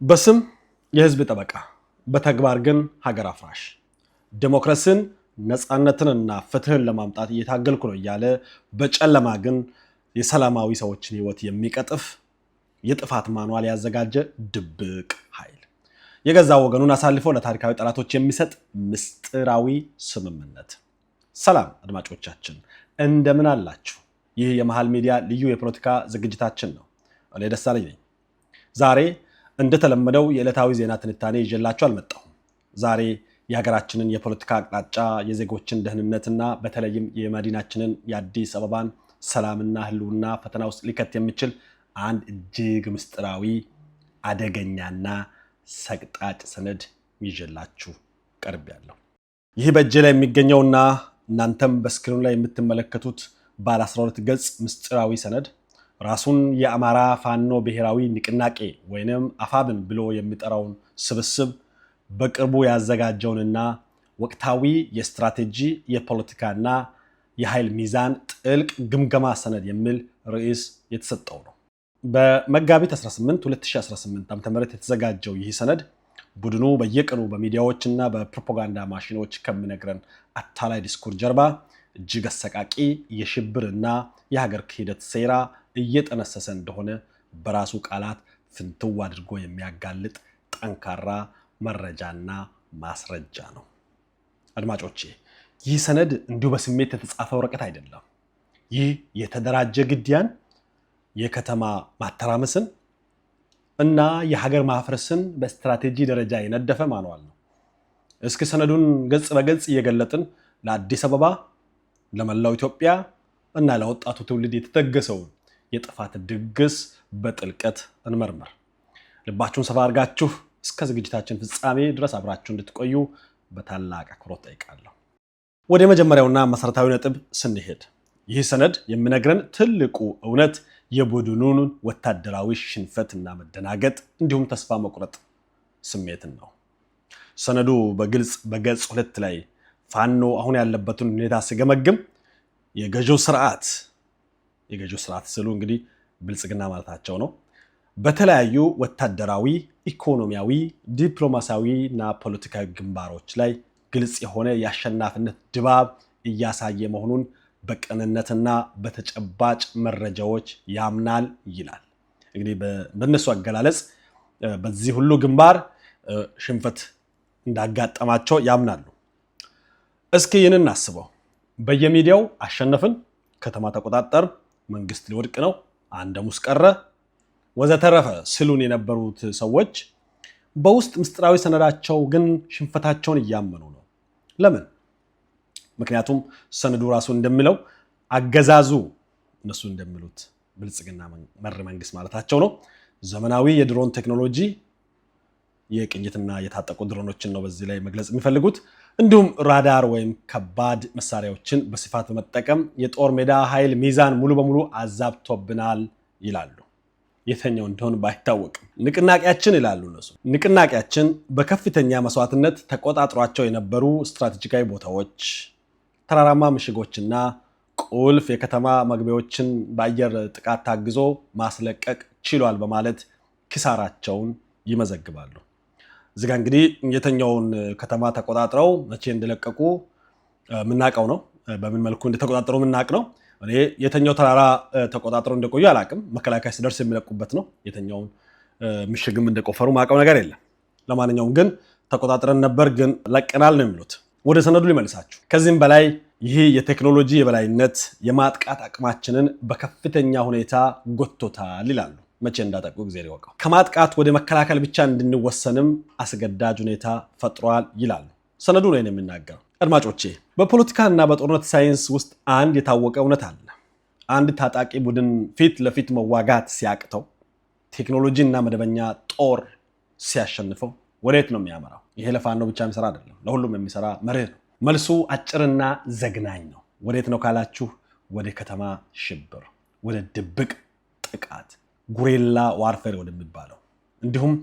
በስም የህዝብ ጠበቃ በተግባር ግን ሀገር አፍራሽ ዲሞክራሲን ነፃነትንና ፍትህን ለማምጣት እየታገልኩ ነው እያለ በጨለማ ግን የሰላማዊ ሰዎችን ህይወት የሚቀጥፍ የጥፋት ማኑዋል ያዘጋጀ ድብቅ ኃይል የገዛ ወገኑን አሳልፎ ለታሪካዊ ጠላቶች የሚሰጥ ምስጢራዊ ስምምነት። ሰላም አድማጮቻችን እንደምን አላችሁ? ይህ የመሃል ሚዲያ ልዩ የፖለቲካ ዝግጅታችን ነው። እኔ ደሳለኝ ነኝ። ዛሬ እንደተለመደው የዕለታዊ ዜና ትንታኔ ይዤላችሁ አልመጣሁም። ዛሬ የሀገራችንን የፖለቲካ አቅጣጫ፣ የዜጎችን ደህንነትና በተለይም የመዲናችንን የአዲስ አበባን ሰላምና ህልውና ፈተና ውስጥ ሊከት የሚችል አንድ እጅግ ምስጢራዊ አደገኛና ሰቅጣጭ ሰነድ ይዤላችሁ ቀርቤያለሁ። ይህ በእጄ ላይ የሚገኘውና እናንተም በስክሪኑ ላይ የምትመለከቱት ባለ 12 ገጽ ምስጢራዊ ሰነድ ራሱን የአማራ ፋኖ ብሔራዊ ንቅናቄ ወይንም አፋብን ብሎ የሚጠራውን ስብስብ በቅርቡ ያዘጋጀውንና ወቅታዊ የስትራቴጂ የፖለቲካና የኃይል ሚዛን ጥልቅ ግምገማ ሰነድ የሚል ርዕስ የተሰጠው ነው። በመጋቢት 18 2018 ዓ.ም የተዘጋጀው ይህ ሰነድ ቡድኑ በየቀኑ በሚዲያዎችና በፕሮፓጋንዳ ማሽኖች ከሚነግረን አታላይ ዲስኩር ጀርባ እጅግ አሰቃቂ የሽብርና የሀገር ክህደት ሴራ እየጠነሰሰ እንደሆነ በራሱ ቃላት ፍንትው አድርጎ የሚያጋልጥ ጠንካራ መረጃና ማስረጃ ነው። አድማጮቼ፣ ይህ ሰነድ እንዲሁ በስሜት የተጻፈ ወረቀት አይደለም። ይህ የተደራጀ ግድያን፣ የከተማ ማተራመስን እና የሀገር ማፍረስን በስትራቴጂ ደረጃ የነደፈ ማኑዋል ነው። እስኪ ሰነዱን ገጽ በገጽ እየገለጥን ለአዲስ አበባ፣ ለመላው ኢትዮጵያ እና ለወጣቱ ትውልድ የተደገሰውን የጥፋት ድግስ በጥልቀት እንመርምር። ልባችሁን ሰፋ አድርጋችሁ እስከ ዝግጅታችን ፍጻሜ ድረስ አብራችሁ እንድትቆዩ በታላቅ አክብሮት ጠይቃለሁ። ወደ መጀመሪያውና መሰረታዊ ነጥብ ስንሄድ ይህ ሰነድ የሚነግረን ትልቁ እውነት የቡድኑን ወታደራዊ ሽንፈትና መደናገጥ እንዲሁም ተስፋ መቁረጥ ስሜትን ነው። ሰነዱ በግልጽ በገጽ 2 ላይ ፋኖ አሁን ያለበትን ሁኔታ ሲገመግም የገዢው ስርዓት ስሉ እንግዲህ ብልጽግና ማለታቸው ነው፣ በተለያዩ ወታደራዊ፣ ኢኮኖሚያዊ፣ ዲፕሎማሲያዊና ፖለቲካዊ ግንባሮች ላይ ግልጽ የሆነ የአሸናፊነት ድባብ እያሳየ መሆኑን በቅንነትና በተጨባጭ መረጃዎች ያምናል ይላል። እንግዲህ በእነሱ አገላለጽ በዚህ ሁሉ ግንባር ሽንፈት እንዳጋጠማቸው ያምናሉ። እስኪ ይህንን እናስበው። በየሚዲያው አሸነፍን፣ ከተማ ተቆጣጠር፣ መንግስት ሊወድቅ ነው፣ አንደሙስ ቀረ ወዘተረፈ ሲሉን የነበሩት ሰዎች በውስጥ ምስጢራዊ ሰነዳቸው ግን ሽንፈታቸውን እያመኑ ነው። ለምን? ምክንያቱም ሰነዱ ራሱ እንደሚለው አገዛዙ እነሱ እንደሚሉት ብልጽግና መር መንግስት ማለታቸው ነው ዘመናዊ የድሮን ቴክኖሎጂ የቅኝትና የታጠቁ ድሮኖችን ነው በዚህ ላይ መግለጽ የሚፈልጉት። እንዲሁም ራዳር ወይም ከባድ መሳሪያዎችን በስፋት በመጠቀም የጦር ሜዳ ኃይል ሚዛን ሙሉ በሙሉ አዛብቶብናል ይላሉ። የተኛው እንደሆነ ባይታወቅም ንቅናቄያችን ይላሉ እነሱ። ንቅናቄያችን በከፍተኛ መስዋዕትነት ተቆጣጥሯቸው የነበሩ ስትራቴጂካዊ ቦታዎች፣ ተራራማ ምሽጎችና ቁልፍ የከተማ መግቢያዎችን በአየር ጥቃት ታግዞ ማስለቀቅ ችሏል በማለት ኪሳራቸውን ይመዘግባሉ። እዚጋ እንግዲህ የተኛውን ከተማ ተቆጣጥረው መቼ እንደለቀቁ ምናቀው ነው። በምን መልኩ እንደተቆጣጠሩ ምናቅ ነው። እኔ የተኛው ተራራ ተቆጣጥረው እንደቆዩ አላቅም። መከላከያ ሲደርስ የሚለቁበት ነው። የተኛውን ምሽግም እንደቆፈሩ ማቀው ነገር የለም። ለማንኛውም ግን ተቆጣጥረን ነበር፣ ግን ለቀናል ነው የሚሉት። ወደ ሰነዱ ሊመልሳችሁ። ከዚህም በላይ ይህ የቴክኖሎጂ የበላይነት የማጥቃት አቅማችንን በከፍተኛ ሁኔታ ጎትቶታል ይላሉ። መቼ እንዳጠቁ ጊዜ ሊወቀው። ከማጥቃት ወደ መከላከል ብቻ እንድንወሰንም አስገዳጅ ሁኔታ ፈጥሯል ይላሉ። ሰነዱ ነው የሚናገረው። አድማጮቼ፣ በፖለቲካና በጦርነት ሳይንስ ውስጥ አንድ የታወቀ እውነት አለ። አንድ ታጣቂ ቡድን ፊት ለፊት መዋጋት ሲያቅተው፣ ቴክኖሎጂና መደበኛ ጦር ሲያሸንፈው ወዴት ነው የሚያመራው? ይሄ ለፋኖ ብቻ የሚሰራ አይደለም፣ ለሁሉም የሚሰራ መርህ ነው። መልሱ አጭርና ዘግናኝ ነው። ወዴት ነው ካላችሁ፣ ወደ ከተማ ሽብር፣ ወደ ድብቅ ጥቃት፣ ጉሬላ ዋርፌር ወደሚባለው፣ እንዲሁም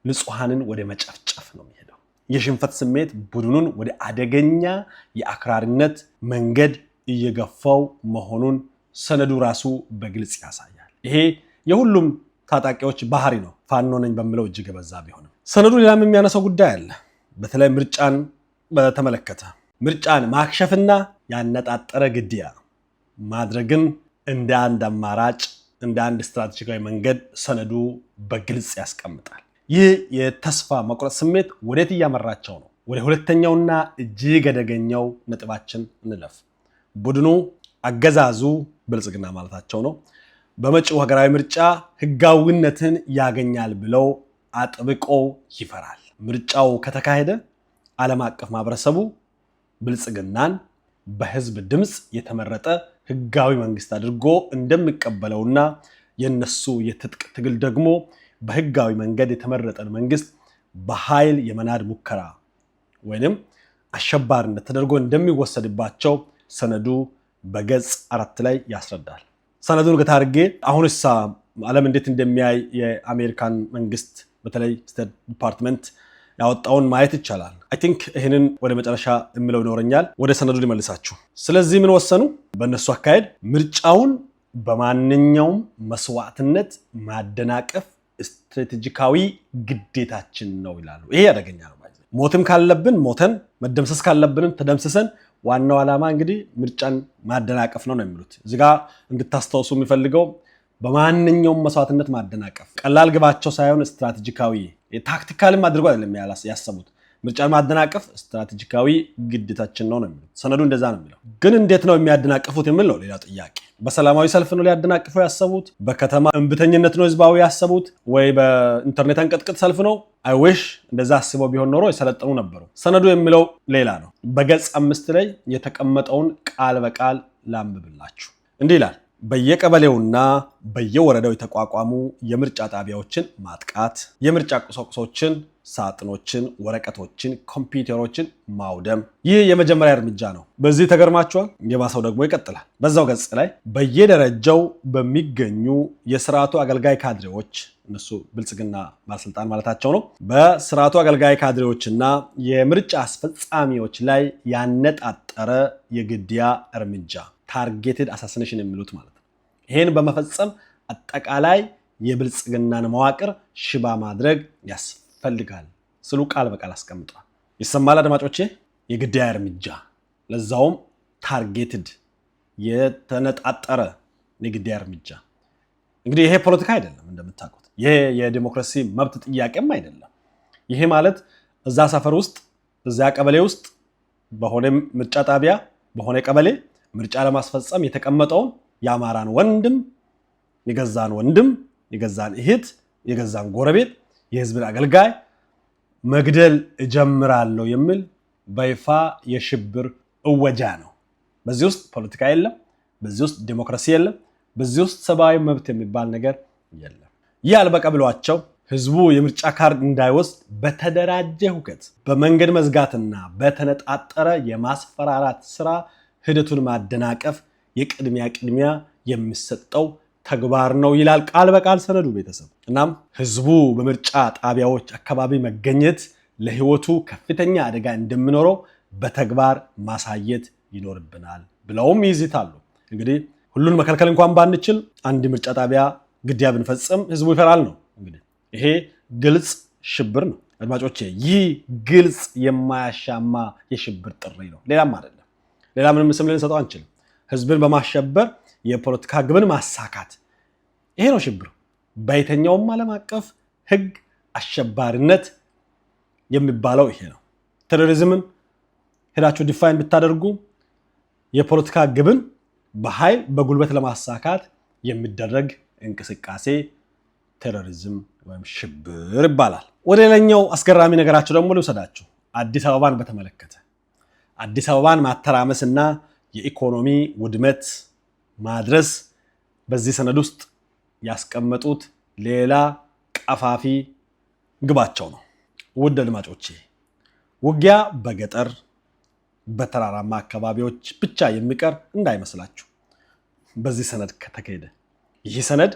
ንጹሃንን ወደ መጨፍጨፍ ነው የሚሄደው። የሽንፈት ስሜት ቡድኑን ወደ አደገኛ የአክራሪነት መንገድ እየገፋው መሆኑን ሰነዱ ራሱ በግልጽ ያሳያል። ይሄ የሁሉም ታጣቂዎች ባህሪ ነው። ፋኖ ነኝ በሚለው እጅግ በዛ ቢሆንም ሰነዱ ሌላም የሚያነሳው ጉዳይ አለ። በተለይ ምርጫን በተመለከተ ምርጫን ማክሸፍና ያነጣጠረ ግድያ ማድረግን እንደ አንድ አማራጭ እንደ አንድ ስትራቴጂካዊ መንገድ ሰነዱ በግልጽ ያስቀምጣል። ይህ የተስፋ መቁረጥ ስሜት ወዴት እያመራቸው ነው? ወደ ሁለተኛውና እጅግ አደገኛው ነጥባችን እንለፍ። ቡድኑ አገዛዙ ብልጽግና ማለታቸው ነው በመጪው ሀገራዊ ምርጫ ህጋዊነትን ያገኛል ብለው አጥብቆ ይፈራል። ምርጫው ከተካሄደ ዓለም አቀፍ ማህበረሰቡ ብልጽግናን በህዝብ ድምፅ የተመረጠ ህጋዊ መንግስት አድርጎ እንደሚቀበለውና የነሱ የትጥቅ ትግል ደግሞ በህጋዊ መንገድ የተመረጠን መንግስት በኃይል የመናድ ሙከራ ወይንም አሸባሪነት ተደርጎ እንደሚወሰድባቸው ሰነዱ በገጽ 4 ላይ ያስረዳል። ሰነዱን ገታርጌ አሁንስ ዓለም እንዴት እንደሚያይ የአሜሪካን መንግስት በተለይ ስቴት ዲፓርትመንት ያወጣውን ማየት ይቻላል። አይ ቲንክ ይሄንን ወደ መጨረሻ የምለው ይኖረኛል። ወደ ሰነዱ ሊመልሳችሁ። ስለዚህ ምን ወሰኑ? በእነሱ አካሄድ ምርጫውን በማንኛውም መስዋዕትነት ማደናቀፍ ስትራቴጂካዊ ግዴታችን ነው ይላሉ። ይሄ አደገኛ ነው። ሞትም ካለብን ሞተን መደምሰስ ካለብንም ተደምስሰን ዋናው ዓላማ እንግዲህ ምርጫን ማደናቀፍ ነው የሚሉት። እዚህ ጋር እንድታስተውሱ የሚፈልገው በማንኛውም መስዋዕትነት ማደናቀፍ ቀላል ግባቸው ሳይሆን ስትራቴጂካዊ ታክቲካልም አድርጎ አይደለም ያሰቡት። ምርጫን ማደናቀፍ ስትራቴጂካዊ ግዴታችን ነው የሚሉት። ሰነዱ እንደዛ ነው የሚለው። ግን እንዴት ነው የሚያደናቅፉት የሚል ነው ሌላ ጥያቄ። በሰላማዊ ሰልፍ ነው ሊያደናቅፉ ያሰቡት? በከተማ እንብተኝነት ነው ህዝባዊ ያሰቡት? ወይ በኢንተርኔት አንቀጥቅጥ ሰልፍ ነው? አይዊሽ እንደዛ አስበው ቢሆን ኖሮ የሰለጠኑ ነበሩ። ሰነዱ የሚለው ሌላ ነው። በገጽ 5 ላይ የተቀመጠውን ቃል በቃል ላንብብላችሁ። እንዲህ ይላል። በየቀበሌውና በየወረዳው የተቋቋሙ የምርጫ ጣቢያዎችን ማጥቃት፣ የምርጫ ቁሳቁሶችን፣ ሳጥኖችን፣ ወረቀቶችን፣ ኮምፒውተሮችን ማውደም። ይህ የመጀመሪያ እርምጃ ነው። በዚህ ተገርማችኋል? የባሰው ደግሞ ይቀጥላል። በዛው ገጽ ላይ በየደረጃው በሚገኙ የስርዓቱ አገልጋይ ካድሬዎች፣ እነሱ ብልጽግና ባለስልጣን ማለታቸው ነው፣ በስርዓቱ አገልጋይ ካድሬዎችና የምርጫ አስፈጻሚዎች ላይ ያነጣጠረ የግድያ እርምጃ ታርጌትድ አሳሲኔሽን የሚሉት ማለት ነው። ይህን በመፈጸም አጠቃላይ የብልጽግናን መዋቅር ሽባ ማድረግ ያስፈልጋል ስሉ ቃል በቃል አስቀምጧል። ይሰማል አድማጮቼ? የግድያ እርምጃ ለዛውም ታርጌትድ የተነጣጠረ የግድያ እርምጃ። እንግዲህ ይሄ ፖለቲካ አይደለም እንደምታውቁት። ይሄ የዲሞክራሲ መብት ጥያቄም አይደለም። ይሄ ማለት እዛ ሰፈር ውስጥ እዛ ቀበሌ ውስጥ በሆነ ምርጫ ጣቢያ በሆነ ቀበሌ ምርጫ ለማስፈጸም የተቀመጠውን የአማራን ወንድም፣ የገዛን ወንድም፣ የገዛን እህት፣ የገዛን ጎረቤት፣ የህዝብን አገልጋይ መግደል እጀምራለሁ የሚል በይፋ የሽብር እወጃ ነው። በዚህ ውስጥ ፖለቲካ የለም። በዚህ ውስጥ ዲሞክራሲ የለም። በዚህ ውስጥ ሰብአዊ መብት የሚባል ነገር የለም። ይህ አልበቃ ብሏቸው ህዝቡ የምርጫ ካርድ እንዳይወስድ በተደራጀ ሁከት በመንገድ መዝጋትና በተነጣጠረ የማስፈራራት ስራ ሂደቱን ማደናቀፍ የቅድሚያ የሚሰጠው ተግባር ነው ይላል ቃል በቃል ሰነዱ ቤተሰብ። እናም ህዝቡ በምርጫ ጣቢያዎች አካባቢ መገኘት ለህይወቱ ከፍተኛ አደጋ እንደሚኖረው በተግባር ማሳየት ይኖርብናል ብለውም ይይዛሉ። እንግዲህ ሁሉን መከልከል እንኳን ባንችል አንድ ምርጫ ጣቢያ ግድያ ብንፈጽም ህዝቡ ይፈራል ነው። እንግዲህ ይሄ ግልጽ ሽብር ነው አድማጮቼ። ይህ ግልጽ የማያሻማ የሽብር ጥሪ ነው፣ ሌላም አይደለም። ሌላ ምንም ስም ልንሰጠው አንችልም። ህዝብን በማሸበር የፖለቲካ ግብን ማሳካት፣ ይሄ ነው ሽብር። በየትኛውም ዓለም አቀፍ ህግ አሸባሪነት የሚባለው ይሄ ነው። ቴሮሪዝምን ሄዳችሁ ዲፋይን ብታደርጉ የፖለቲካ ግብን በኃይል በጉልበት ለማሳካት የሚደረግ እንቅስቃሴ ቴሮሪዝም ወይም ሽብር ይባላል። ወደ ሌላኛው አስገራሚ ነገራቸው ደግሞ ልውሰዳችሁ። አዲስ አበባን በተመለከተ አዲስ አበባን ማተራመስና የኢኮኖሚ ውድመት ማድረስ በዚህ ሰነድ ውስጥ ያስቀመጡት ሌላ ቀፋፊ ግባቸው ነው። ውድ አድማጮቼ፣ ውጊያ በገጠር በተራራማ አካባቢዎች ብቻ የሚቀር እንዳይመስላችሁ። በዚህ ሰነድ ከተካሄደ ይህ ሰነድ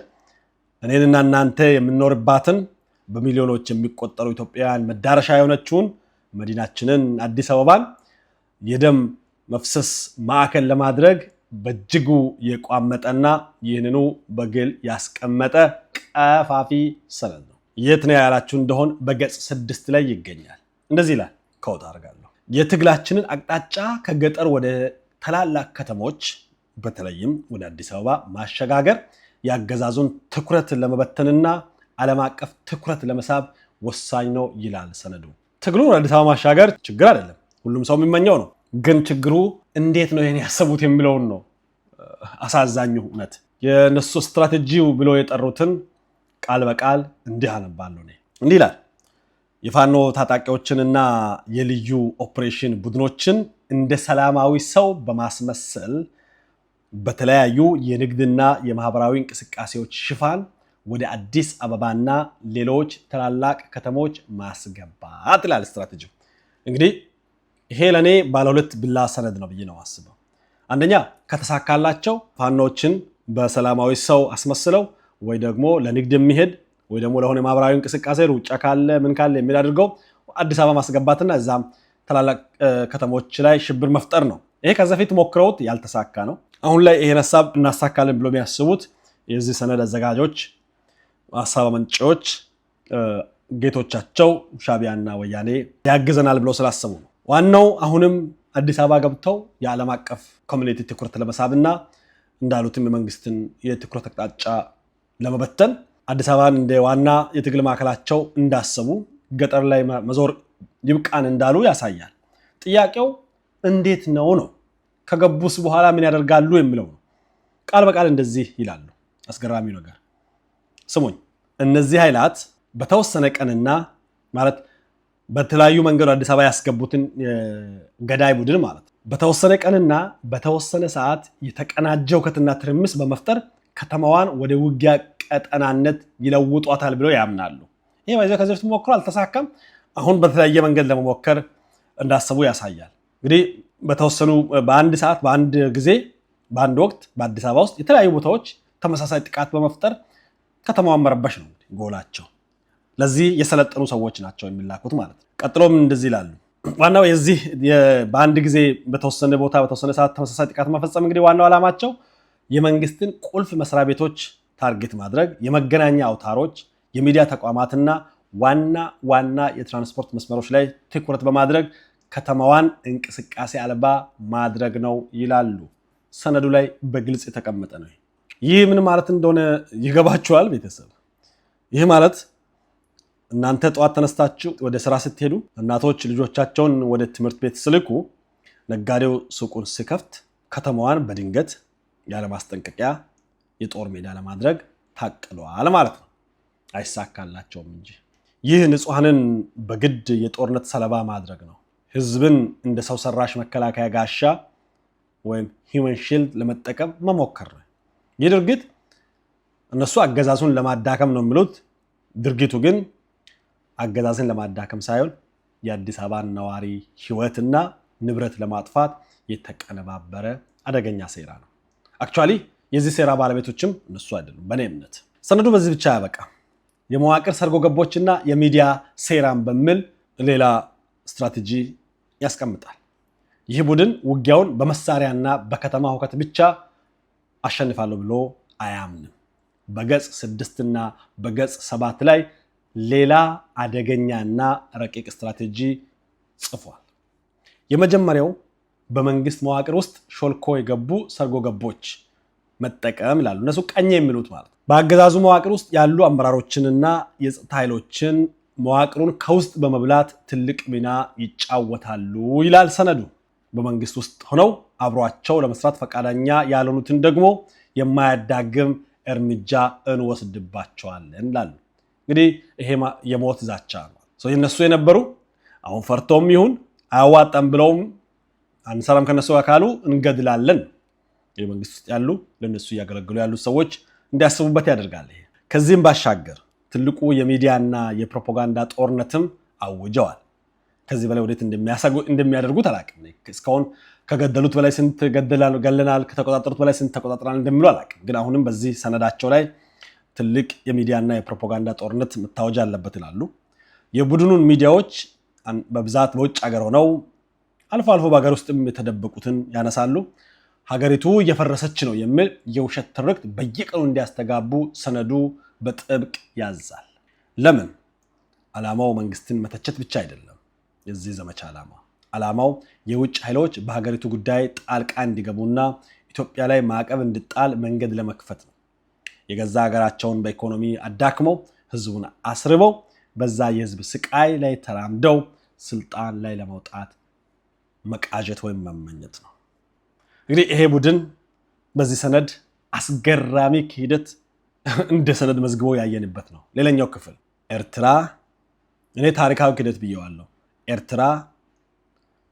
እኔንና እናንተ የምንኖርባትን በሚሊዮኖች የሚቆጠሩ ኢትዮጵያውያን መዳረሻ የሆነችውን መዲናችንን አዲስ አበባን የደም መፍሰስ ማዕከል ለማድረግ በእጅጉ የቋመጠና ይህንኑ በግል ያስቀመጠ ቀፋፊ ሰነድ ነው። የት ነው ያላችሁ እንደሆን በገጽ 6 ላይ ይገኛል። እንደዚህ ይላል። ኮት አድርጋለሁ። የትግላችንን አቅጣጫ ከገጠር ወደ ታላላቅ ከተሞች በተለይም ወደ አዲስ አበባ ማሸጋገር ያገዛዙን ትኩረት ለመበተንና ዓለም አቀፍ ትኩረት ለመሳብ ወሳኝ ነው ይላል ሰነዱ። ትግሉን ወደ አዲስ አበባ ማሻገር ችግር አይደለም፣ ሁሉም ሰው የሚመኘው ነው። ግን ችግሩ እንዴት ነው ይሄን ያሰቡት የሚለውን ነው አሳዛኙ እውነት። የነሱ ስትራቴጂው ብሎ የጠሩትን ቃል በቃል እንዲህ አነባለሁ። እንዲህ ይላል። የፋኖ ታጣቂዎችንና የልዩ ኦፕሬሽን ቡድኖችን እንደ ሰላማዊ ሰው በማስመሰል በተለያዩ የንግድና የማህበራዊ እንቅስቃሴዎች ሽፋን ወደ አዲስ አበባና ሌሎች ታላላቅ ከተሞች ማስገባት ይላል ስትራቴጂው። እንግዲህ ይሄ ለኔ ባለ ሁለት ብላ ሰነድ ነው ብዬ ነው አስበው። አንደኛ ከተሳካላቸው ፋኖችን በሰላማዊ ሰው አስመስለው ወይ ደግሞ ለንግድ የሚሄድ ወይ ደግሞ ለሆነ ማህበራዊ እንቅስቃሴ ሩጫ ካለ ምን ካለ የሚያደርገው አዲስ አበባ ማስገባትና እዛም ታላላቅ ከተሞች ላይ ሽብር መፍጠር ነው። ይሄ ከዛ ፊት ሞክረውት ያልተሳካ ነው። አሁን ላይ ይሄን ሐሳብ እናሳካለን ብሎ የሚያስቡት የዚህ ሰነድ አዘጋጆች ሐሳብ መንጪዎች ጌቶቻቸው ሻቢያና ወያኔ ያግዘናል ብሎ ስላሰቡ ነው። ዋናው አሁንም አዲስ አበባ ገብተው የዓለም አቀፍ ኮሚኒቲ ትኩረት ለመሳብና እንዳሉትም የመንግስትን የትኩረት አቅጣጫ ለመበተን አዲስ አበባን እንደ ዋና የትግል ማዕከላቸው እንዳሰቡ ገጠር ላይ መዞር ይብቃን እንዳሉ ያሳያል። ጥያቄው እንዴት ነው? ከገቡስ በኋላ ምን ያደርጋሉ የሚለው ነው። ቃል በቃል እንደዚህ ይላሉ። አስገራሚው ነገር ስሙኝ። እነዚህ ኃይላት በተወሰነ ቀንና ማለት በተለያዩ መንገድ አዲስ አበባ ያስገቡትን ገዳይ ቡድን ማለት በተወሰነ ቀንና በተወሰነ ሰዓት የተቀናጀው ከትና ትርምስ በመፍጠር ከተማዋን ወደ ውጊያ ቀጠናነት ይለውጧታል ብለው ያምናሉ። ይሄ ባይዘው ከዚህ በፊት ሞክሮ አልተሳካም። አሁን በተለያየ መንገድ ለመሞከር እንዳሰቡ ያሳያል። እንግዲህ በተወሰኑ በአንድ ሰዓት በአንድ ጊዜ በአንድ ወቅት በአዲስ አበባ ውስጥ የተለያዩ ቦታዎች ተመሳሳይ ጥቃት በመፍጠር ከተማዋን መረበሽ ነው ጎላቸው። ለዚህ የሰለጠኑ ሰዎች ናቸው የሚላኩት ማለት ነው። ቀጥሎም እንደዚህ ይላሉ። ዋናው የዚህ በአንድ ጊዜ በተወሰነ ቦታ በተወሰነ ሰዓት ተመሳሳይ ጥቃት መፈጸም እንግዲህ ዋናው ዓላማቸው የመንግስትን ቁልፍ መስሪያ ቤቶች ታርጌት ማድረግ፣ የመገናኛ አውታሮች፣ የሚዲያ ተቋማትና ዋና የትራንስፖርት መስመሮች ላይ ትኩረት በማድረግ ከተማዋን እንቅስቃሴ አልባ ማድረግ ነው ይላሉ። ሰነዱ ላይ በግልጽ የተቀመጠ ነው። ይህ ምን ማለት እንደሆነ ይገባችኋል ቤተሰብ? ይህ ማለት እናንተ ጠዋት ተነስታችሁ ወደ ስራ ስትሄዱ እናቶች ልጆቻቸውን ወደ ትምህርት ቤት ስልኩ፣ ነጋዴው ሱቁን ሲከፍት ከተማዋን በድንገት ያለ ማስጠንቀቂያ የጦር ሜዳ ለማድረግ ታቅዷል ማለት ነው። አይሳካላቸውም እንጂ ይህ ንጹሐንን በግድ የጦርነት ሰለባ ማድረግ ነው። ህዝብን እንደ ሰው ሰራሽ መከላከያ ጋሻ ወይም ሂውመን ሺልድ ለመጠቀም መሞከር ነው። ይህ ድርጊት እነሱ አገዛዙን ለማዳከም ነው የሚሉት። ድርጊቱ ግን አገዛዝን ለማዳከም ሳይሆን የአዲስ አበባን ነዋሪ ህይወትና ንብረት ለማጥፋት የተቀነባበረ አደገኛ ሴራ ነው። አክቹዋሊ የዚህ ሴራ ባለቤቶችም እነሱ አይደሉም በእኔ እምነት። ሰነዱ በዚህ ብቻ ያበቃ። የመዋቅር ሰርጎ ገቦችና የሚዲያ ሴራን በሚል ሌላ ስትራቴጂ ያስቀምጣል። ይህ ቡድን ውጊያውን በመሳሪያና በከተማ ሁከት ብቻ አሸንፋለሁ ብሎ አያምንም። በገጽ 6 እና በገጽ 7 ላይ ሌላ አደገኛና ረቂቅ ስትራቴጂ ጽፏል። የመጀመሪያው በመንግስት መዋቅር ውስጥ ሾልኮ የገቡ ሰርጎ ገቦች መጠቀም ይላሉ። እነሱ ቀኝ የሚሉት ማለት በአገዛዙ መዋቅር ውስጥ ያሉ አመራሮችንና የጸጥታ ኃይሎችን መዋቅሩን ከውስጥ በመብላት ትልቅ ሚና ይጫወታሉ ይላል ሰነዱ። በመንግስት ውስጥ ሆነው አብሯቸው ለመስራት ፈቃደኛ ያልሆኑትን ደግሞ የማያዳግም እርምጃ እንወስድባቸዋለን ይላሉ። እንግዲህ ይሄ የሞት ዛቻ ነው። የነሱ የነበሩ አሁን ፈርቶም ይሁን አያዋጣም ብለውም አንሰራም ከነሱ አካሉ እንገድላለን። የመንግስት ውስጥ ያሉ ለነሱ እያገለገሉ ያሉ ሰዎች እንዲያስቡበት ያደርጋል። ይሄ ከዚህም ባሻገር ትልቁ የሚዲያና የፕሮፓጋንዳ ጦርነትም አውጀዋል። ከዚህ በላይ ወዴት እንደሚያደርጉት አላውቅም። እስካሁን ከገደሉት በላይ ስንት ገለናል፣ ከተቆጣጠሩት በላይ ስንት ተቆጣጥረናል እንደሚሉ አላውቅም። ግን አሁንም በዚህ ሰነዳቸው ላይ ትልቅ የሚዲያና የፕሮፓጋንዳ ጦርነት መታወጅ አለበት ይላሉ። የቡድኑን ሚዲያዎች በብዛት በውጭ ሀገር ሆነው አልፎ አልፎ በሀገር ውስጥም የተደበቁትን ያነሳሉ። ሀገሪቱ እየፈረሰች ነው የሚል የውሸት ትርክት በየቀኑ እንዲያስተጋቡ ሰነዱ በጥብቅ ያዛል። ለምን? ዓላማው መንግስትን መተቸት ብቻ አይደለም። የዚህ ዘመቻ ዓላማው የውጭ ኃይሎች በሀገሪቱ ጉዳይ ጣልቃ እንዲገቡና ኢትዮጵያ ላይ ማዕቀብ እንዲጣል መንገድ ለመክፈት ነው። የገዛ ሀገራቸውን በኢኮኖሚ አዳክመው ህዝቡን አስርበው በዛ የህዝብ ስቃይ ላይ ተራምደው ስልጣን ላይ ለመውጣት መቃጀት ወይም መመኘት ነው። እንግዲህ ይሄ ቡድን በዚህ ሰነድ አስገራሚ ክህደት እንደ ሰነድ መዝግቦ ያየንበት ነው። ሌላኛው ክፍል ኤርትራ፣ እኔ ታሪካዊ ክህደት ብየዋለሁ። ኤርትራ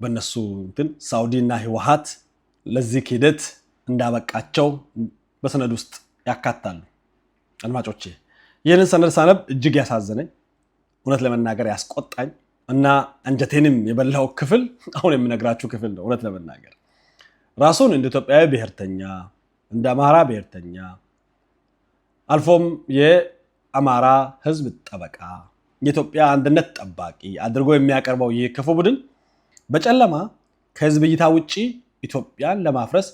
በነሱ ሳውዲ እና ህወሓት ለዚህ ክህደት እንዳበቃቸው በሰነድ ውስጥ ያካታሉ። አድማጮቼ ይህንን ሰነድ ሳነብ እጅግ ያሳዘነኝ፣ እውነት ለመናገር ያስቆጣኝ እና አንጀቴንም የበላው ክፍል አሁን የምነግራችሁ ክፍል ነው። እውነት ለመናገር ራሱን እንደ ኢትዮጵያዊ ብሔርተኛ፣ እንደ አማራ ብሔርተኛ አልፎም የአማራ ህዝብ ጠበቃ፣ የኢትዮጵያ አንድነት ጠባቂ አድርጎ የሚያቀርበው ይህ ክፉ ቡድን በጨለማ ከህዝብ እይታ ውጪ ኢትዮጵያን ለማፍረስ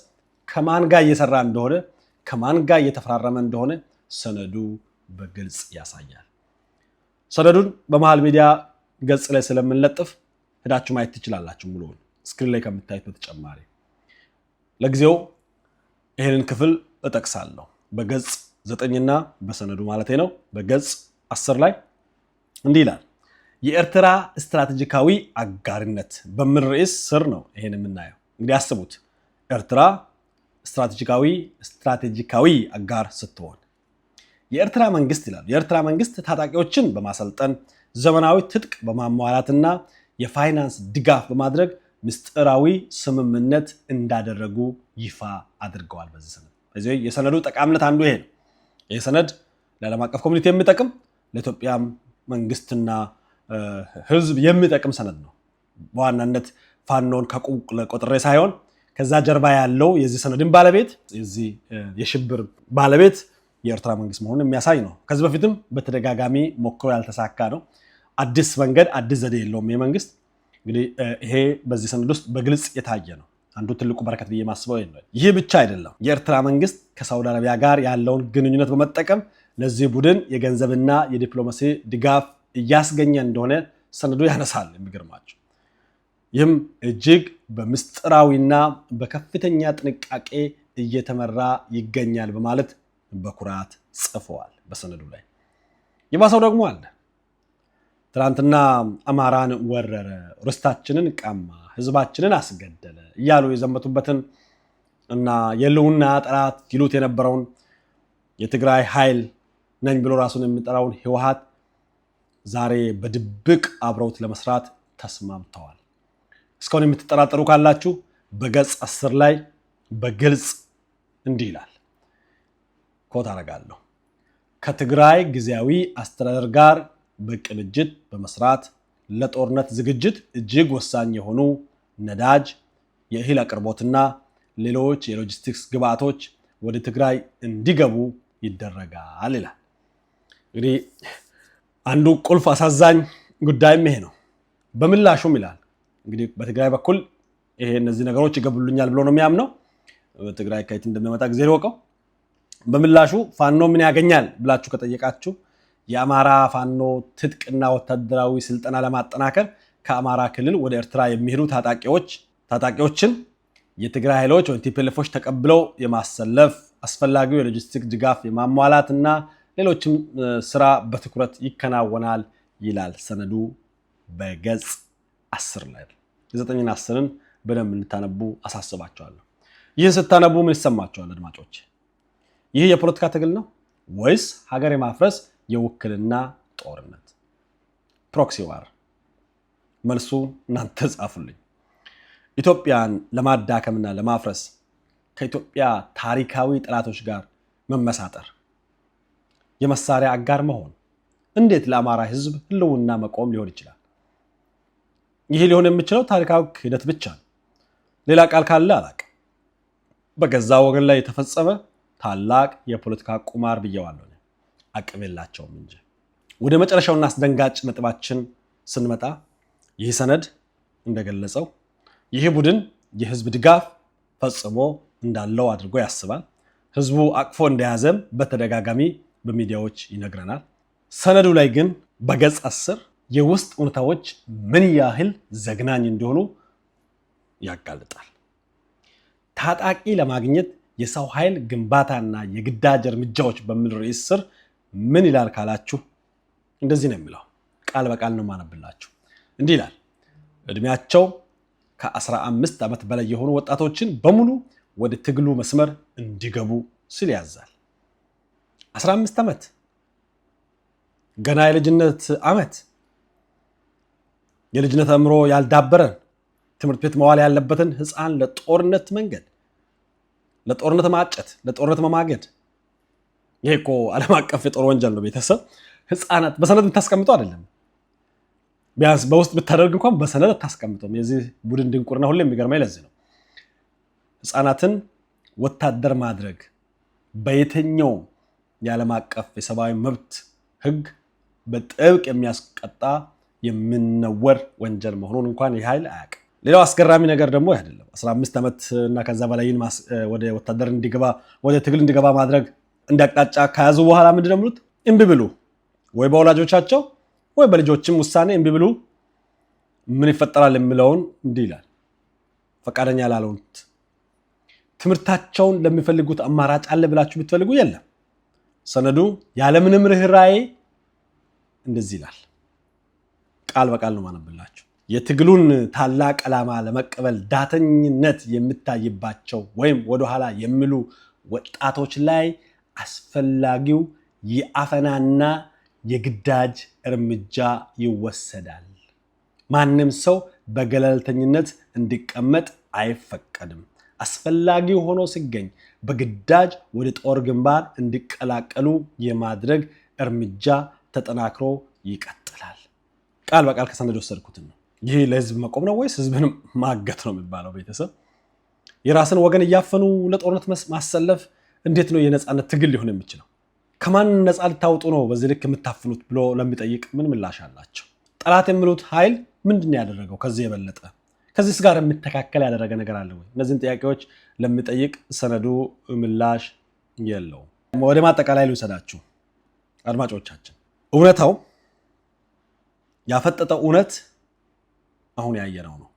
ከማን ጋር እየሰራ እንደሆነ፣ ከማን ጋር እየተፈራረመ እንደሆነ ሰነዱ በግልጽ ያሳያል። ሰነዱን በመሃል ሚዲያ ገጽ ላይ ስለምንለጥፍ ሄዳችሁ ማየት ትችላላችሁ። ሙሉውን ስክሪን ላይ ከምታዩት በተጨማሪ ለጊዜው ይህንን ክፍል እጠቅሳለሁ። በገጽ 9ና በሰነዱ ማለት ነው በገጽ 10 ላይ እንዲህ ይላል። የኤርትራ ስትራቴጂካዊ አጋርነት በሚል ርዕስ ስር ነው ይሄን የምናየው። እንግዲህ አስቡት፣ ኤርትራ ስትራቴጂካዊ አጋር ስትሆን የኤርትራ መንግስት ይላል። የኤርትራ መንግስት ታጣቂዎችን በማሰልጠን ዘመናዊ ትጥቅ በማሟላትና የፋይናንስ ድጋፍ በማድረግ ምስጢራዊ ስምምነት እንዳደረጉ ይፋ አድርገዋል። በዚህ ሰነድ የሰነዱ ጠቃሚነት አንዱ ይሄ ነው። ይህ ሰነድ ለዓለም አቀፍ ኮሚኒቲ የሚጠቅም ለኢትዮጵያ መንግስትና ህዝብ የሚጠቅም ሰነድ ነው። በዋናነት ፋኖን ከቁብ ቆጥሬ ሳይሆን ከዛ ጀርባ ያለው የዚህ ሰነድን ባለቤት የዚህ የሽብር ባለቤት የኤርትራ መንግስት መሆኑን የሚያሳይ ነው። ከዚህ በፊትም በተደጋጋሚ ሞክሮ ያልተሳካ ነው። አዲስ መንገድ አዲስ ዘዴ የለውም የመንግስት። እንግዲህ ይሄ በዚህ ሰነድ ውስጥ በግልጽ የታየ ነው። አንዱ ትልቁ በረከት ብዬ ማስበው ነው። ይህ ብቻ አይደለም። የኤርትራ መንግስት ከሳውዲ አረቢያ ጋር ያለውን ግንኙነት በመጠቀም ለዚህ ቡድን የገንዘብና የዲፕሎማሲ ድጋፍ እያስገኘ እንደሆነ ሰነዱ ያነሳል። የሚገርማቸው ይህም እጅግ በምስጢራዊና በከፍተኛ ጥንቃቄ እየተመራ ይገኛል በማለት በኩራት ጽፈዋል በሰነዱ ላይ። የባሰው ደግሞ አለ። ትናንትና አማራን ወረረ፣ ርስታችንን ቀማ፣ ህዝባችንን አስገደለ እያሉ የዘመቱበትን እና የህልውና ጠላት ይሉት የነበረውን የትግራይ ኃይል ነኝ ብሎ ራሱን የሚጠራውን ህወሓት ዛሬ በድብቅ አብረውት ለመስራት ተስማምተዋል። እስካሁን የምትጠራጠሩ ካላችሁ በገጽ 10 ላይ በግልጽ እንዲህ ይላል። ኮት አደርጋለሁ። ከትግራይ ጊዜያዊ አስተዳደር ጋር በቅንጅት በመስራት ለጦርነት ዝግጅት እጅግ ወሳኝ የሆኑ ነዳጅ፣ የእህል አቅርቦትና ሌሎች የሎጂስቲክስ ግብዓቶች ወደ ትግራይ እንዲገቡ ይደረጋል ይላል። እንግዲህ አንዱ ቁልፍ አሳዛኝ ጉዳይም ይሄ ነው። በምላሹም ይላል እንግዲህ በትግራይ በኩል ይሄ እነዚህ ነገሮች ይገቡልኛል ብሎ ነው የሚያምነው። በትግራይ ከየት እንደሚመጣ ጊዜ ይወቀው። በምላሹ ፋኖ ምን ያገኛል ብላችሁ ከጠየቃችሁ የአማራ ፋኖ ትጥቅና ወታደራዊ ስልጠና ለማጠናከር ከአማራ ክልል ወደ ኤርትራ የሚሄዱ ታጣቂዎችን የትግራይ ኃይሎች ወይም ቲፒኤልኤፎች ተቀብለው የማሰለፍ አስፈላጊው የሎጂስቲክ ድጋፍ የማሟላትና ሌሎችም ስራ በትኩረት ይከናወናል ይላል ሰነዱ በገጽ 10 ላይ። 9ና 10ን በደንብ እንድታነቡ አሳስባቸዋለሁ። ይህን ስታነቡ ምን ይሰማቸዋል አድማጮች? ይህ የፖለቲካ ትግል ነው ወይስ ሀገር የማፍረስ የውክልና ጦርነት ፕሮክሲ ዋር? መልሱ እናንተ ጻፉልኝ። ኢትዮጵያን ለማዳከምና ለማፍረስ ከኢትዮጵያ ታሪካዊ ጠላቶች ጋር መመሳጠር፣ የመሳሪያ አጋር መሆን እንዴት ለአማራ ህዝብ ህልውና መቆም ሊሆን ይችላል? ይህ ሊሆን የሚችለው ታሪካዊ ክህደት ብቻ ነው። ሌላ ቃል ካለ አላውቅም። በገዛ ወገን ላይ የተፈጸመ ታላቅ የፖለቲካ ቁማር ብየዋለሁ። አቅም የላቸውም እንጂ። ወደ መጨረሻውና አስደንጋጭ ነጥባችን ስንመጣ ይህ ሰነድ እንደገለጸው ይህ ቡድን የህዝብ ድጋፍ ፈጽሞ እንዳለው አድርጎ ያስባል። ህዝቡ አቅፎ እንደያዘም በተደጋጋሚ በሚዲያዎች ይነግረናል። ሰነዱ ላይ ግን በገጽ 10 የውስጥ እውነታዎች ምን ያህል ዘግናኝ እንደሆኑ ያጋልጣል። ታጣቂ ለማግኘት የሰው ኃይል ግንባታና የግዳጅ እርምጃዎች በሚል ርዕስ ስር ምን ይላል ካላችሁ እንደዚህ ነው የሚለው። ቃል በቃል ነው ማነብላችሁ። እንዲህ ይላል። እድሜያቸው ከ15 ዓመት በላይ የሆኑ ወጣቶችን በሙሉ ወደ ትግሉ መስመር እንዲገቡ ሲል ያዛል። 15 ዓመት ገና የልጅነት ዓመት፣ የልጅነት አእምሮ ያልዳበረን ትምህርት ቤት መዋል ያለበትን ህፃን ለጦርነት መንገድ፣ ለጦርነት ማጨት፣ ለጦርነት መማገድ። ይሄ እኮ ዓለም አቀፍ የጦር ወንጀል ነው። ቤተሰብ ህፃናት በሰነድ የምታስቀምጠው አይደለም። ቢያንስ በውስጥ ብታደርግ እንኳን በሰነድ አታስቀምጠውም። የዚህ ቡድን ድንቁርና ሁሌ የሚገርመኝ ለዚህ ነው። ህፃናትን ወታደር ማድረግ በየትኛው የዓለም አቀፍ የሰብአዊ መብት ህግ በጥብቅ የሚያስቀጣ የምንወር ወንጀል መሆኑን እንኳን ይህ ኃይል አያውቅም። ሌላው አስገራሚ ነገር ደግሞ አይደለም 15 ዓመት እና ከዛ በላይ ወደ ወታደር እንዲገባ ወደ ትግል እንዲገባ ማድረግ እንዳቅጣጫ ከያዙ በኋላ ምንድነው የሚሉት? እምቢ ብሉ፣ ወይ በወላጆቻቸው ወይ በልጆችም ውሳኔ እምቢ ብሉ። ምን ይፈጠራል የሚለውን እንዲህ ይላል። ፈቃደኛ ላልሆኑት ትምህርታቸውን ለሚፈልጉት አማራጭ አለ ብላችሁ ብትፈልጉ የለም። ሰነዱ ያለምንም ርህራሄ እንደዚህ ይላል። ቃል በቃል ነው ማነብላችሁ። የትግሉን ታላቅ ዓላማ ለመቀበል ዳተኝነት የሚታይባቸው ወይም ወደኋላ የሚሉ ወጣቶች ላይ አስፈላጊው የአፈናና የግዳጅ እርምጃ ይወሰዳል። ማንም ሰው በገለልተኝነት እንዲቀመጥ አይፈቀድም። አስፈላጊ ሆኖ ሲገኝ በግዳጅ ወደ ጦር ግንባር እንዲቀላቀሉ የማድረግ እርምጃ ተጠናክሮ ይቀጥላል። ቃል በቃል ከሰነድ ወሰድኩትን ነው። ይህ ለህዝብ መቆም ነው ወይስ ህዝብን ማገት ነው የሚባለው? ቤተሰብ የራስን ወገን እያፈኑ ለጦርነት ማሰለፍ እንዴት ነው የነፃነት ትግል ሊሆን የሚችለው? ከማን ነፃ ልታወጡ ነው በዚህ ልክ የምታፍኑት ብሎ ለሚጠይቅ ምን ምላሽ አላቸው? ጠላት የሚሉት ኃይል ምንድን ያደረገው ከዚህ የበለጠ ከዚህ ጋር የሚተካከል ያደረገ ነገር አለ ወይ? እነዚህን ጥያቄዎች ለሚጠይቅ ሰነዱ ምላሽ የለውም። ወደ ማጠቃላይ ልውሰዳችሁ አድማጮቻችን። እውነታው ያፈጠጠው እውነት አሁን ያየነው ነው።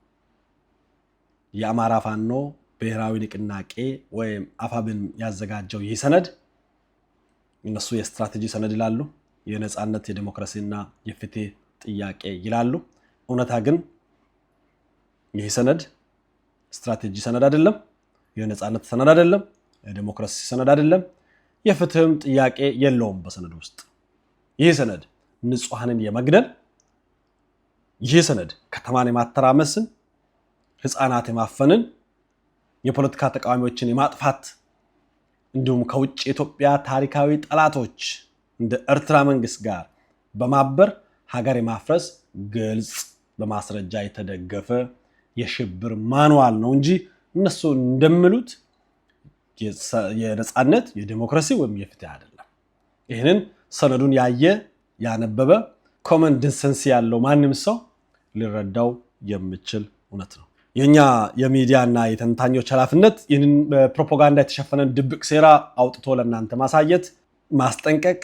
የአማራ ፋኖ ብሔራዊ ንቅናቄ ወይም አፋብን ያዘጋጀው ይህ ሰነድ እነሱ የስትራቴጂ ሰነድ ይላሉ፣ የነፃነት የዲሞክራሲና የፍትህ ጥያቄ ይላሉ። እውነታ ግን ይህ ሰነድ ስትራቴጂ ሰነድ አይደለም፣ የነፃነት ሰነድ አይደለም፣ የዲሞክራሲ ሰነድ አይደለም፣ የፍትህም ጥያቄ የለውም በሰነድ ውስጥ። ይህ ሰነድ ንጹሃንን የመግደል፣ ይህ ሰነድ ከተማን የማተራመስን፣ ህፃናት የማፈንን፣ የፖለቲካ ተቃዋሚዎችን የማጥፋት እንዲሁም ከውጭ የኢትዮጵያ ታሪካዊ ጠላቶች እንደ ኤርትራ መንግስት ጋር በማበር ሀገር የማፍረስ ግልጽ በማስረጃ የተደገፈ የሽብር ማኑዋል ነው እንጂ እነሱ እንደሚሉት የነፃነት የዲሞክራሲ ወይም የፍትህ አይደለም። ይህንን ሰነዱን ያየ ያነበበ ኮመን ዲሰንስ ያለው ማንም ሰው ሊረዳው የሚችል እውነት ነው። የኛ የሚዲያና የተንታኞች ኃላፊነት ይህንን በፕሮፓጋንዳ የተሸፈነን ድብቅ ሴራ አውጥቶ ለእናንተ ማሳየት፣ ማስጠንቀቅ፣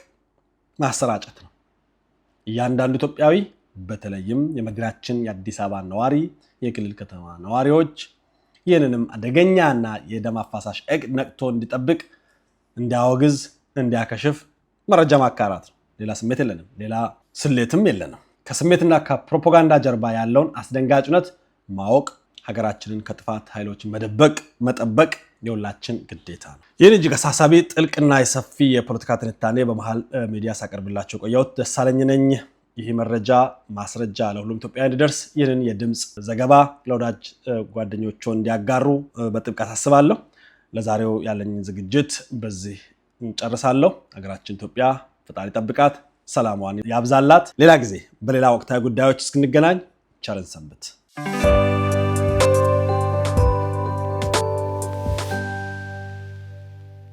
ማሰራጨት ነው። እያንዳንዱ ኢትዮጵያዊ በተለይም የመዲናችን የአዲስ አበባ ነዋሪ፣ የክልል ከተማ ነዋሪዎች ይህንንም አደገኛና የደም አፋሳሽ እቅድ ነቅቶ እንዲጠብቅ፣ እንዲያወግዝ፣ እንዲያከሽፍ መረጃ ማካራት ነው። ሌላ ስሜት የለንም፣ ሌላ ስሌትም የለንም። ከስሜትና ከፕሮፓጋንዳ ጀርባ ያለውን አስደንጋጭነት ማወቅ፣ ሀገራችንን ከጥፋት ኃይሎች መጠበቅ የሁላችን ግዴታ ነው። ይህን እጅግ አሳሳቢ ጥልቅና የሰፊ የፖለቲካ ትንታኔ በመሃል ሚዲያ ሳቀርብላችሁ ቆየሁት። ደሳለኝ ነኝ። ይህ መረጃ ማስረጃ ለሁሉም ኢትዮጵያውያን እንዲደርስ ይህንን የድምፅ ዘገባ ለወዳጅ ጓደኞቹ እንዲያጋሩ በጥብቅ አሳስባለሁ። ለዛሬው ያለኝ ዝግጅት በዚህ እንጨርሳለሁ። ሀገራችን ኢትዮጵያ ፈጣሪ ጠብቃት፣ ሰላሟን ያብዛላት። ሌላ ጊዜ በሌላ ወቅታዊ ጉዳዮች እስክንገናኝ ቸርን ሰንብት።